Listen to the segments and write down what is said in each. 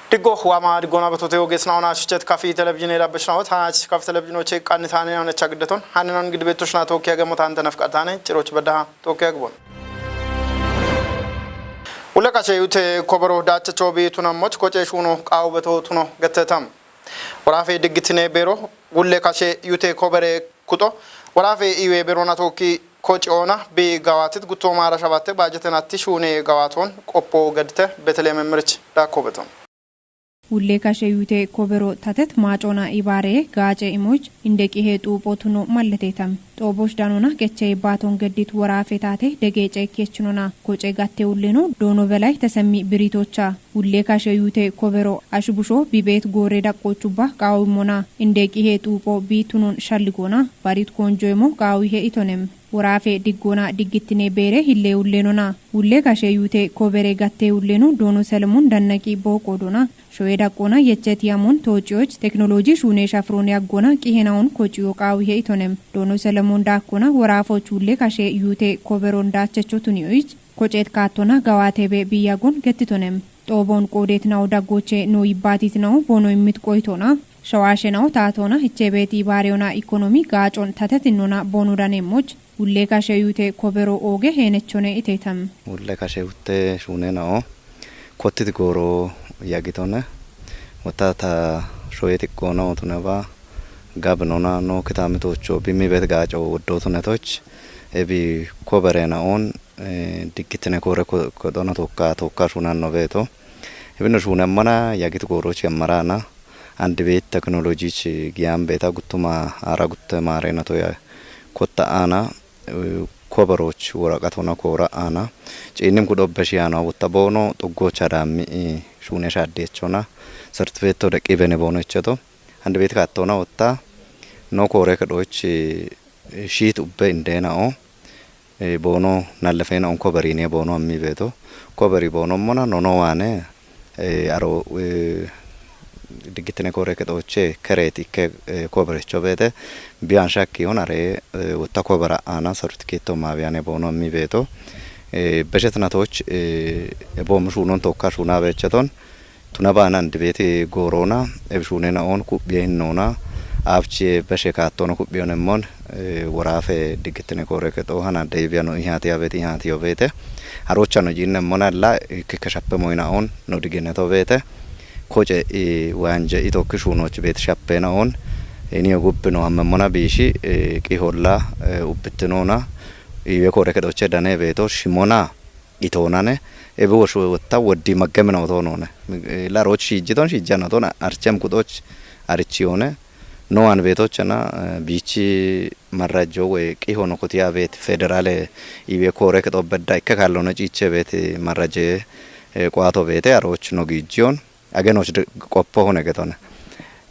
Digo Huama, Digona Batoto gets now Chet Kafi television Rabishno, Hanach Kaf television check Kanitani on a Chagdaton, Hanon Gidbetushna Tokiagamotan of Katane, Chiroch Bada, Tokiagbo. Ulakache Ute Kobro Data Chobi Tuna Moch Coche Shuno, Aubeto Tuno, Getatam. Warafe Digitine Bero, Ulekache Ute Kobere Kuto, Warafe Iwe Beronatoki. Coach owner be gawatit gutoma rashabate bajetena tishune gawaton oppo gadte betelem merch da kobeton Ulle kasheyute kobero tatet maacona ibare gaace imoj indeki heetu potuno malletetam tobosh danona geche baton gaddit warafe taate degeece kechunona koce gatte ulleno dono belay tesemi biritocha ulle kasheyute kobero ashubusho bibet gore daqochuba qaawimona indeki heetu po bitunon shalligona barit konjoymo qaawihe itonem warafe digona diggitine bere hille ullenona ulle kasheyute kobere gatte ullenu dono selmun dannaki boqodona shoeda qona yechetiamun tochioch technology shune shafrone agona qihenaun kochiyo qaawihe itonem dono selmun dakona warafoch ulle kasheyute koberon dachechotuniich kochet katona gawatebe biyagon gettitonem tobon qodetna odagoche no ibatitna bono imit qoytona shawashena taatona hichebeti bareona economy gaacon tatetinona bonudanemoch ulle kasheyute kobero oge henechone itetam ulle kasheyute shunenao kotit goro yagitone watata shoyeti kono tunaba gabnona no kitamitocho bimibet gaaco wodotunetoch ebi koberena on dikkitene kore kodona tokka shunan noveto ebino shunamana yagit goroch yamarana and bet technology chi giam beta gutuma ara gutte marena to ya kotta ana kobaroch waraqatona kora ana cinim kudobeshiana wotabono tuggocha dami shune shaddechona certificate de qibene bono echeto and bet katona wotta no kore kadoch sheet ubbe indena o bono nallefena on kobarine bono ammi beto kobari bono mona nono wane aro digitene kore kadoche kareti ke kobare chobete bian shakki onare wotta kobara ana certificate ma biane bono ammi beto bejetna toch bom shunon tokka shuna becheton tunabana ndibeti gorona ebshunena on kubbiennona avchi beshekattono kubbionemon warafe digitene kore kato hana deviano ihati aveti ihati ovete harochano jinnemon alla kekashappe moina on no digeneto vete koje wanje itokishunoch bet shappena on eniyo gubbino ammona bishi qiholla ubbitnona iwe kore kadoche dane veto shimona itonane ebe wosho wotta wodi magemna otonone la rochi jiton shijana tona archem kudoch archione no an vetochana bichi marrajo we qihono kotiya vet federale iwe kore kado bedda ikkallona ciche vet marraje qwato vete aroch no gijon agenoch qoppo hone getone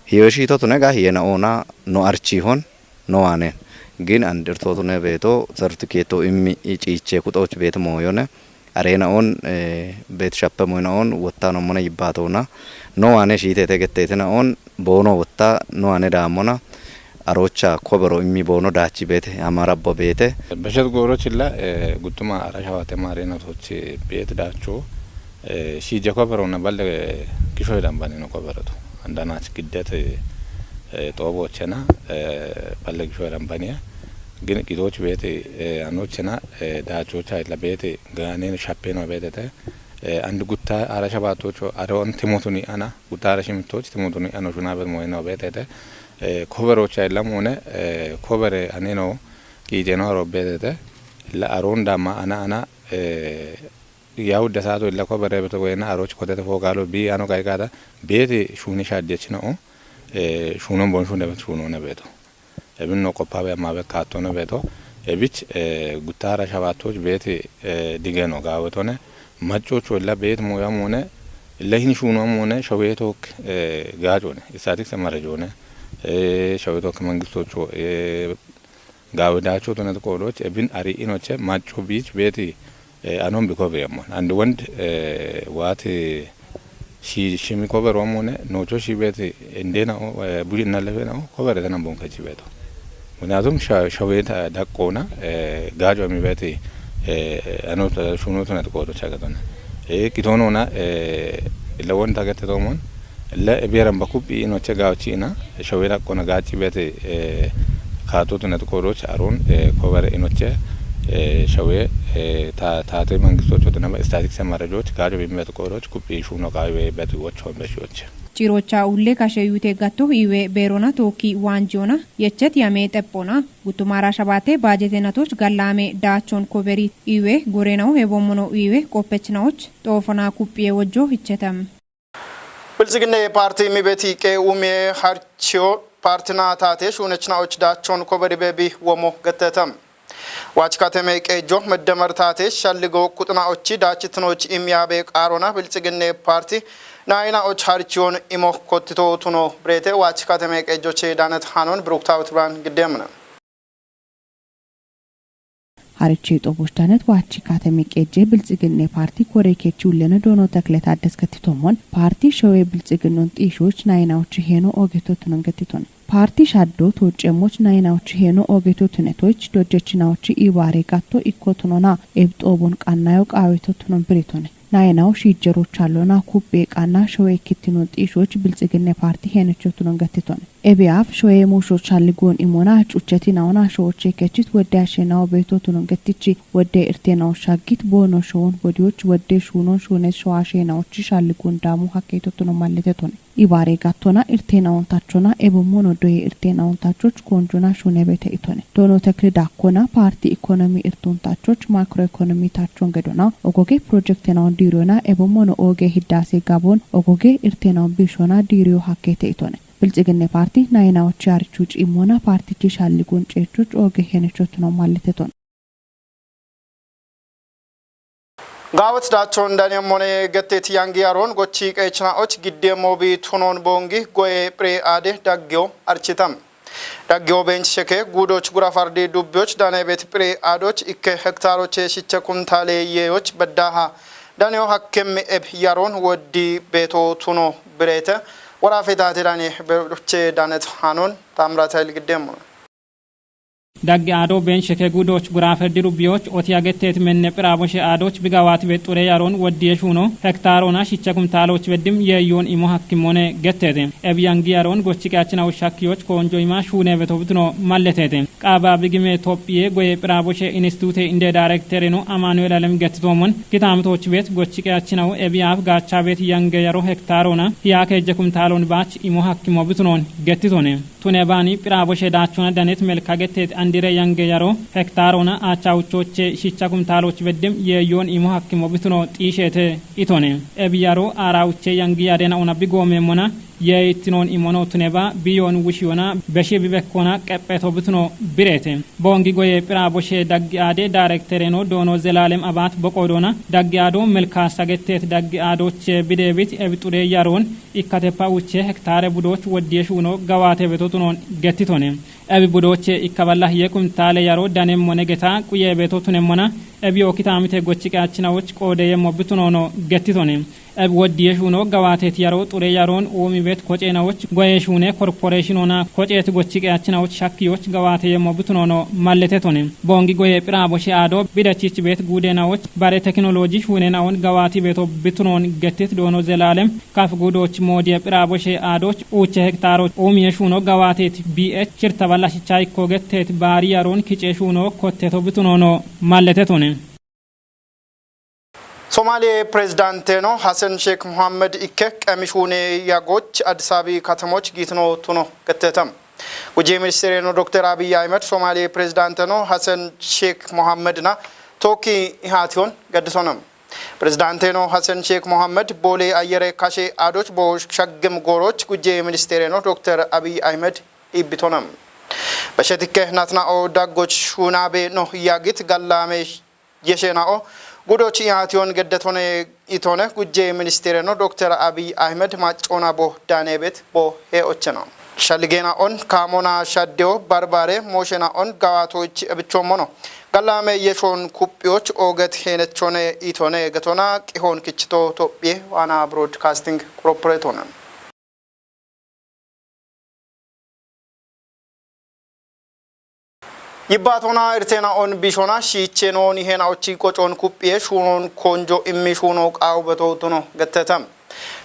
hiyoshi to tunega hiena ona no archihon no ane gin andir to tune veto certificate immi ciche kudoch vet moyone arena on bet shappe moyna on wottano mona yibbatona no ane shitete gettetena on bono wotta no ane damona arocha kobero immi bono dachi bete amarabbo bete beshet gorochilla gutuma arashawate marena tochi bet dacho shi jakobero na balle kishoy dambani no koberoto andana skiddete tobochena balle kishoy dambani gin kidoch bete anochena dacho chaila bete ganen shappeno betete and gutta arashabatocho aron timotuni ana gutta arashimtoch timotuni ano shunabet moeno betete kobero chaila mone kobere aneno kijeno ro betete la aronda ma ana yaudda sato illa kobere beto wena aroch kodete fogalo bi ano kaigada bete shuni shaddechna o shunon bon shune bet shunone beto ebinno kopabe mabe katone beto ebich gutara shabatoch bete digeno gawetone machocho la bet moya mone lehin shuno mone shawetok gajone isatik samarajone shawetok mangistocho gawdacho tone koloch ebin ari inoche macho bich bete anon bikobe mon and wond what shi shimi cover mone nocho shi bete endena bulina levena cover tana bon kachi beto munazum shaweta dakona gajo mi bete anota shuno tana ko chagatona kitono na ለወን ታገተቶሞን ለብሔረን በኩብ ኢኖቼ ጋውቺና ሸዌራ ቆነ ጋጪ ቤት ካቶት ነጥቆሮች አሮን ኮቨር ኢኖቼ ሸዌ ታቴ መንግስቶች ወደና ስታቲክስ መረጃዎች ጋጆ በሚመጥቆሮች ኩብ ሹኖ ቃይ ቤት ወች ሆንበሽዎች ጭሮቻ ሁሌ ካሸዩቴ ጋቶ ይዌ ቤሮና ቶኪ ዋንጆና የቸት ያሜ ጠጶና ጉቱማራ ሸባቴ ባጀቴናቶች ጋላሜ ዳቾን ኮበሪ ይዌ ጎሬናው የቦሞኖ ይዌ ቆペችናዎች ጦፎና ኩጵዬ ወጆ ይቸተም ብልጽግና ፓርቲ ሚቤቲ ቄኡሜ ሀርቺዮ ፓርቲና ታቴሽ ኡነችናዎች ዳቾን ኮበሪ ቤቢ ወሞ ገተተም ዋች ከተሜ ቄጆ መደመር ታቴሽ ሻልጎ ቁጥናዎች ዳችትኖች ኢሚያቤ ቃሮና ብልጽግና ፓርቲ ናይና ኦች ሀርቺዮን ኢሞ ኮትቶ ቱኖ ብሬቴ ዋች ከተሜ ቄጆቼ ዳነት ሃኖን ብሩክታውት ብራን ግደምነ ሀርቺ ጦቦች ዳነት ዋች ከተሜ ቄጄ ብልጽግና ፓርቲ ኮሬኬቹ ለነ ዶኖ ተክለት አደስ ከትቶሞን ፓርቲ ሸዌ ብልጽግናን ጢሾች ናይናዎች ሄኖ ኦጌቶቱን ገትቶን ፓርቲ ሻዶ ተጨሞች ናይናዎች ሄኖ ኦጌቶቱነቶች ዶጀችናዎች ኢባሬ ጋቶ ኢኮቱኖና ኤብጦቦን ቃናዮ ቃዊቶቱን ብሬቶን ናይናው ሺጀሮች አሉና ኩቤ ቃና ሸዌ ኪቲኖ ጢሾች ብልጽግና ፓርቲ ሄነቾቱን ገትቶን ኤቢአፍ ሸዌ ሞሾች አልጎን ኢሞና ጩቸቲናውና ሸዎች ከቺት ወዳሽናው ቤቶቱን ገትቺ ወደ እርቴናው ሻጊት ቦኖ ሾውን ወዲዎች ወደ ሹኖን ሾነ ሸዋሽናዎች ሻልጎን ዳሙ ሀከይቶቱን ማለተቶን ኢባሬ ጋቶና እርቴናውን ታቾና ኤቦሞን ወደ እርቴናውን ታቾች ኮንጆና ሾነ ቤተይቶን ዶኖ ተክለ ዳኮና ፓርቲ ኢኮኖሚ እርቱን ታቾች ማክሮ ኢኮኖሚ ታቾን ገዶና ኦጎጌ ፕሮጀክትናው ዲሮና ኤቦሞን ኦጌ ሂዳሴ ጋቦን ኦጎጌ እርቴናው ቢሾና ዲሪዮ ሀከይተይቶን ብልጽግና ፓርቲ ናይናዎች ያርቹጭ ኢሞና ፓርቲ ኪሻልጉን ጨቾች ኦጌ ሄነቾት ነው ማለተቶን ጋወት ዳቾን ዳኔሞኔ ገቴት ያንጊ ያሮን ጎቺ ቀይችናዎች ግዴሞቢ ቱኖን ቦንጊ ጎዬ ፕሬ አዴ ዳጌው አርቺታም ዳጌው ቤንች ሸኬ ጉዶች ጉራፋርዲ ዱቢዎች ዳኔ ቤት ፕሬ አዶች ኢከ ሄክታሮች ሽቸ ኩንታሌ የዎች በዳሃ ዳኔው ሀከም ኤብ ያሮን ወዲ ቤቶ ቱኖ ብሬተ ወራፌታቴ ዳኔ በሎቼ ዳነት ሃኖን ታምራታይል ግዴሞ ዳግ አዶ ቤንሸከ ጉዶች ጉራፈር ዲሩቢዎች ኦቲያገቴት መነ ፕራቦሽ አዶች ቢጋዋት በጡሬ ያሮን ወዲየሹኖ ሄክታሮና ሽቸኩም ታሎች በድም የዮን ኢሞ ሐኪሞነ ገተተ ኤብያንጊ ያሮን ጎችቃችና ወሻኪዎች ኮንጆይማ ሹኔ በተብትኖ ማለተተ ቃባ ቢግሜ ኢትዮጵያ ጎይ ፕራቦሽ ኢንስቲትዩት እንደ ዳይሬክተር ነው አማኑኤል አለም ገትቶሞን ኪታምቶች ቤት ጎችቃችናው ኤቢያፍ ጋቻ ቤት ያንገ ያሮ ሄክታሮና ያከጀኩም ታሎን ባች ኢሞ ሐኪሞ ብትኖን ገትቶነ ቱኔባኒ ፕራቦሽ ዳቹና ዳነት መልካገቴት አንዲረ ያንገ ያሮ ሄክታሮና አቻውቾች ሽቻኩም ታሎች በድም የዮን ኢሞ ሐኪሞ ብትኖ ጢሸተ ኢቶኔ ኤቢያሮ አራውቼ ያንጊ ያደና ኦና ቢጎሜሞና የኢትኖን ኢሞኖ ቱኔባ ቢዮን ውሽዮና በሺ ቢበኮና ቀጴቶ ብትኖ ብሬቴ ቦንጊ ጎዬ ፕራቦሼ ዳግአዴ ዳይሬክተሬኖ ዶኖ ዘላለም አባት በቆዶና ዳግአዶ መልካሳ ገቴት ዳግአዶች ቢዴቢት ኤብጡሬ ያሮን ኢካቴፓ ውቼ ሄክታሬ ቡዶች ወዲየሹኖ ገዋቴ ቤቶቱኖን ገቲቶኔ ኤቢ ቡዶች ኢካባላህ የቁምታለ ያሮ ዳኔም ሞነገታ ቁየ ቤቶቱኔሞና ኤቢዮ ኪታሚቴ ጎችቃችናዎች ቆደ የሞብቱኖ ገቲቶኔ ኤብ ወዲየሹኖ ገዋቴት ያሮ ጡሬ ያሮን ኦሚ ቤት ኮጬናዎች ጎየሹኔ ኮርፖሬሽኖና ኮጬት ጎችቃችናዎች ሻኪዎች ገዋቴ የሞብቱኖ ማለቴቶኔ ቦንጊ ጎየ ፕራቦሼ አዶ ቢዳቺች ቤት ጉዴናዎች ባሬ ቴክኖሎጂ ሹኔናውን ገዋቲ ቤቶ ብቱኖን ገቲት ዶኖ ዘላለም ካፍ ጉዶች ሞዲ ፕራቦሼ አዶች ኡቼ ሄክታሮች ኦሚ የሹኖ ገዋቴት ቢኤች ችርተባላሽ ቻይ ኮገቴት ባሪ ያሮን ኪጬሹኖ ኮቴቶ ብቱኖ ማለቴቶኔ ሶማሌ ፕሬዝዳንት ነው ሐሰን ሼክ መሐመድ ኢከ ቀሚሹኔ ያጎች አዲስ አበባ ከተሞች ጊትኖ ቱኖ ገተተም ወጄ ሚኒስትር ነው ዶክተር አብይ አህመድ ሶማሌ ፕሬዝዳንት ነው ሐሰን ሼክ መሐመድና ቶኪ ኢሃቲዮን ገድሶነም ፕሬዝዳንት ነው ሐሰን ሼክ መሐመድ ቦሌ አየረ ካሼ አዶች ቦሸግም ጎሮች ጉጄ ሚኒስትር ነው ዶክተር አብይ አህመድ ኢብቶነም በሸትከ ናትናኦ ዳጎች ሹናቤ ነው ያጊት ጋላሜ የሸናኦ ጉዶች ያቲዮን ገደቶነ ኢቶነ ጉጄ ሚኒስቴር ነው ዶክተር አብይ አህመድ ማጮና ቦ ዳኔቤት ቦ ሄኦቸና ሻልጌና ኦን ካሞና ሻዴው ባርባሬ ሞሽና ኦን ጋዋቶች ብቾሞኖ ጋላሜ የሾን ኩጵዮች ኦገት ሄነቾነ ኢቶነ ገቶና ቂሆን ክችቶ ኢትዮጵያ ዋና ብሮድካስቲንግ ኮርፖሬት ሆነ ይባቶና እርቴና ኦን ቢሾና ሺቼኖን ይሄናውቺ ቆጮን ኩጵዬ ሹኖን ኮንጆ ኢሚሹኖ ቃው በቶቱኖ ገተተም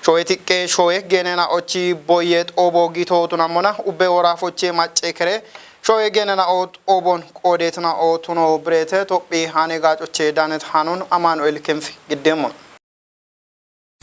showe tiqqe showe genena ochi boyet obo gito tunamona ubbe warafoche macce kere showe genena ot obon qodetna otuno brete tophi hane gacoche danet hanun Amanuel Kemfi giddemon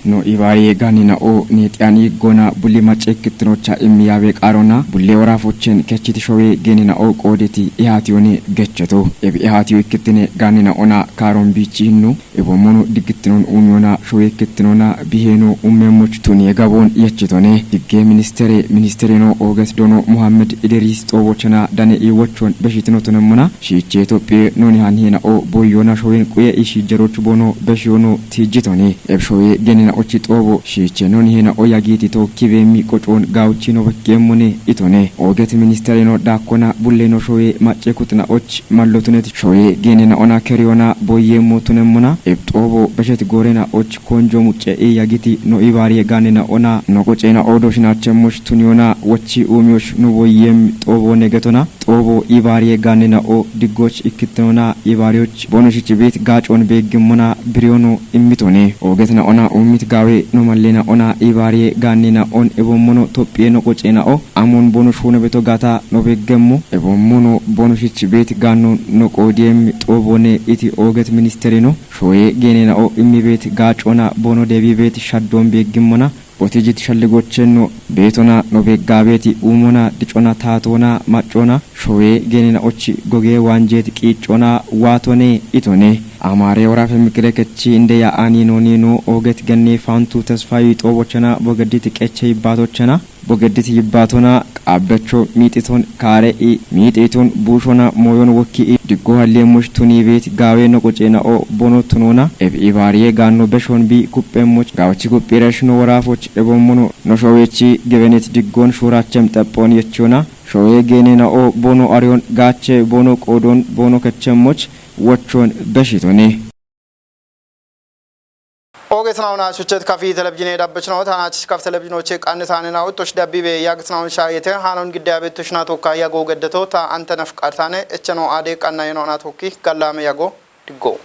no ibaye ganina o netiani gona bulli macekitnocha imiyabe qarona bulle warafochen kechiti showe genina o qodeti ihationi gecheto ebi ihatiyo ikitine ganina ona karon bichinu ebo mono digitnon umyona showe kitnona biheno ummemoch tuni gabon yechitone digge ministere no oges dono Muhammad Idris tobochana dane iwochon beshitno tonemona shiche Ethiopia noni hanina o boyona showe kuye ishi jeroch bono beshono tijitone eb showe genina ochi tobo shiche noni hena oyagiti to kivemi kochon gauchino bakemone itone oget ministere no dakona bulle no showe macce kutna och mallotunet showe genina ona keriona boyemo tunemona eb tobo beshet gorena och konjo mucce yagiti no ibari ganina ona no kochena odoshina chemush tuniona wachi umyosh no boyem tobo negetona tobo ibari ganina o digoch ikitnona ibarioch bonoshich bet gachon begimona briono imitone ogetna ona gawe no mallena ona ibari ganina on ebomono topie no kochena o amon bono shune beto gata no beggemmo ebomono bono shichi bet ganno no qodiem tobone iti oget ministeri no shoye genena o immi bet gachona bono debi bet shaddon beggemmona botijit shalligochenno betona no beggabeti umona dicona tatona macona shoye genena ochi goge wanjet qichona watone itone amare warafe mikre kechi inde ya ani no oget ganne fantu tasfayi tobochana bogaditi qeche ibatochana bogaditi ibatona qabdacho mititon kare mititon bushona moyon wokki diggo halle mushtuni bet gawe no qochena o bono tunona eb ibariye ganno beshon bi kuppemoch gawchi kuppireshno warafoch ebomono no showechi gevenet diggon shurachem tapon yechona showe genena o bono arion gache bono qodon bono kechemoch wachon beshitone ogetnauna suchet kafi televizhiino dabbachno tanach kaf televizhiino che qantanena utosh dabbibe yagtnaun shayete hanon giddabe tushna tokka yago geddeto ta antanaf qartane echno ade qannayno na tokki gallame yago diggo